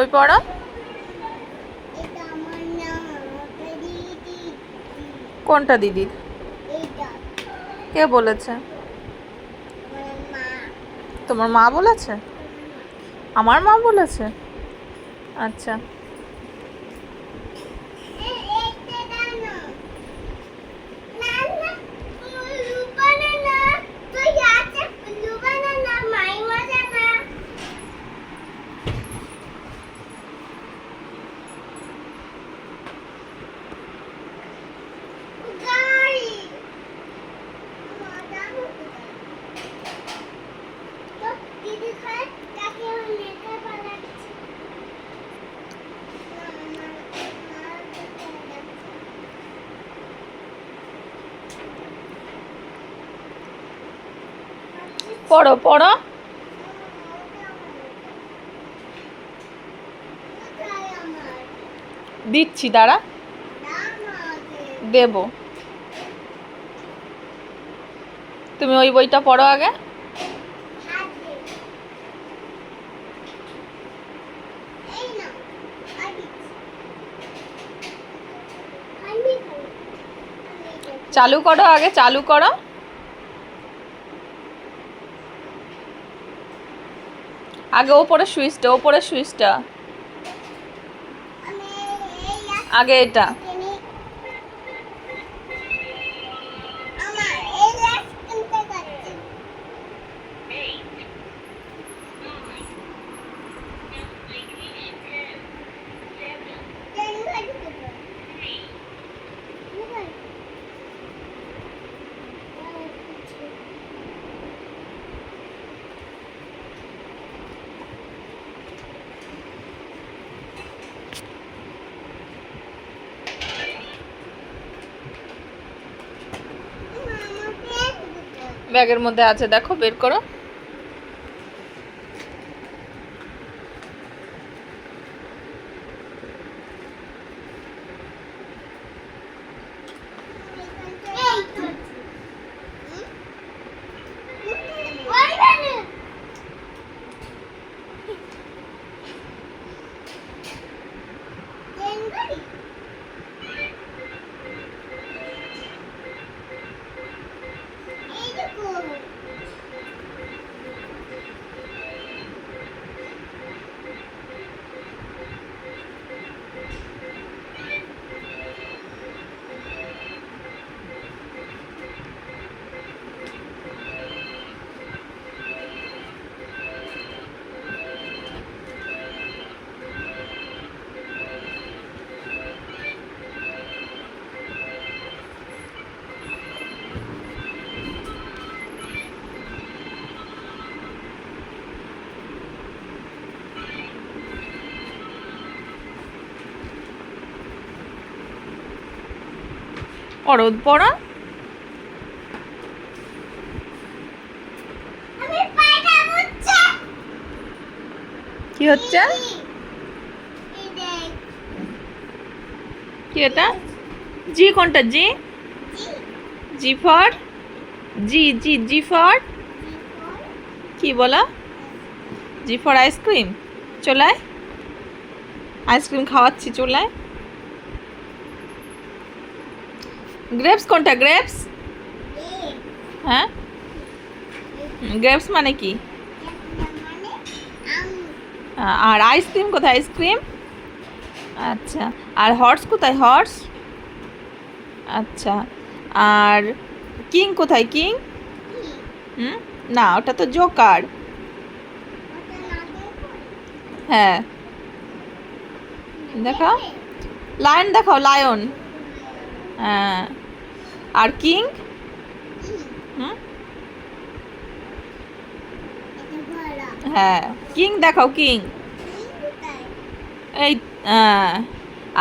বই পড়ো। কোনটা দিদি? কে বলেছে? তোমার মা বলেছে? আমার মা বলেছে? আচ্ছা। পড়ো পড়ো। দিচ্ছি, দাঁড়া, দেব। তুমি ওই বইটা পড়ো আগে। চালু করো আগে, চালু করো। আগে ওপরে সুইচটা, ওপরে সুইচটা আগে, এটা। ব্যাগের মধ্যে আছে, দেখো, বের করো। পড়ো পড়ো। কি হচ্ছে? কি এটা? জি কোনটা? জি, G for, G G G for কি বলো? G for ice cream. চলায় আইসক্রিম খাওয়াচ্ছি, চলায়। গ্রেপস কোনটা? গ্রেপস? হ্যাঁ, গ্রেপস মানে কি? আর আইসক্রিম কোথায়? আইসক্রিম। আচ্ছা, আর হর্স কোথায়? হর্স। আচ্ছা, আর কিং কোথায়? কিং। না, ওটা তো জোকার। হ্যাঁ, দেখাও, লায়ন দেখাও, লায়ন। হ্যাঁ, আর কিং? হ্যাঁ, কিং দেখাও, কিং। এই,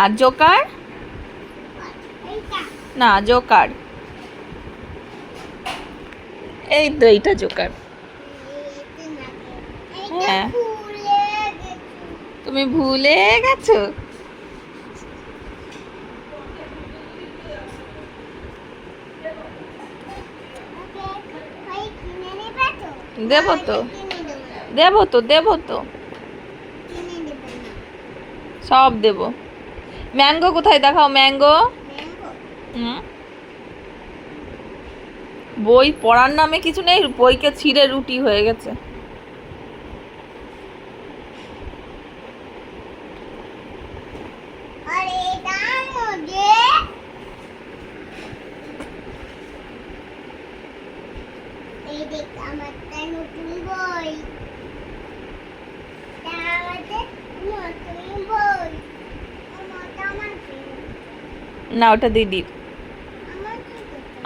আর জোকার? না, জোকার এই তো, এইটা জোকার। হ্যাঁ, তুমি ভুলে গেছো। দেবো তো, দেবো তো, দেবো তো। সব দেব। ম্যাঙ্গো কোথায় দেখাও, ম্যাঙ্গো। হুম, বই পড়ার নামে কিছু নেই, বইকে ছিঁড়ে রুটি হয়ে গেছে। না, ওটা দিদির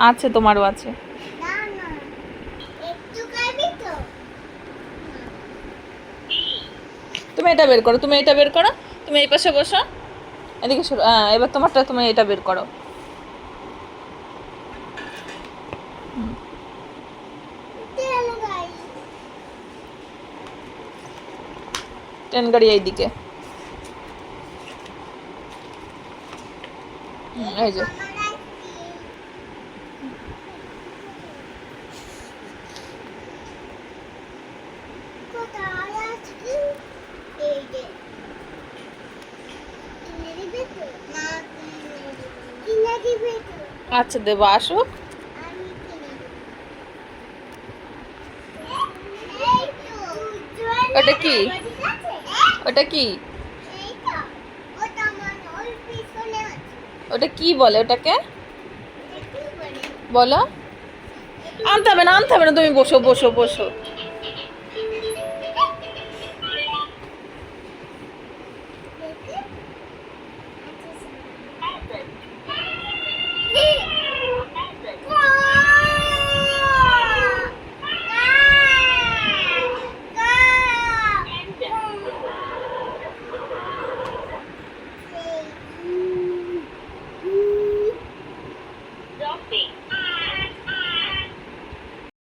আছে, তোমারও আছে। তুমি এটা বের করো, তুমি এটা বের করো, তুমি এই পাশে বসো, এদিকে সরো। হ্যাঁ, এবার তোমারটা, তুমি এটা বের করো। ট্রেন গাড়ি এইদিকে। এই যে আচ্ছা, দেবো, আসুক। ওটা কি? ওটা কি? ওটা কি বলে ওটাকে? বলো। আনতে হবে না, আনতে হবে না, তুমি বসো বসো বসো।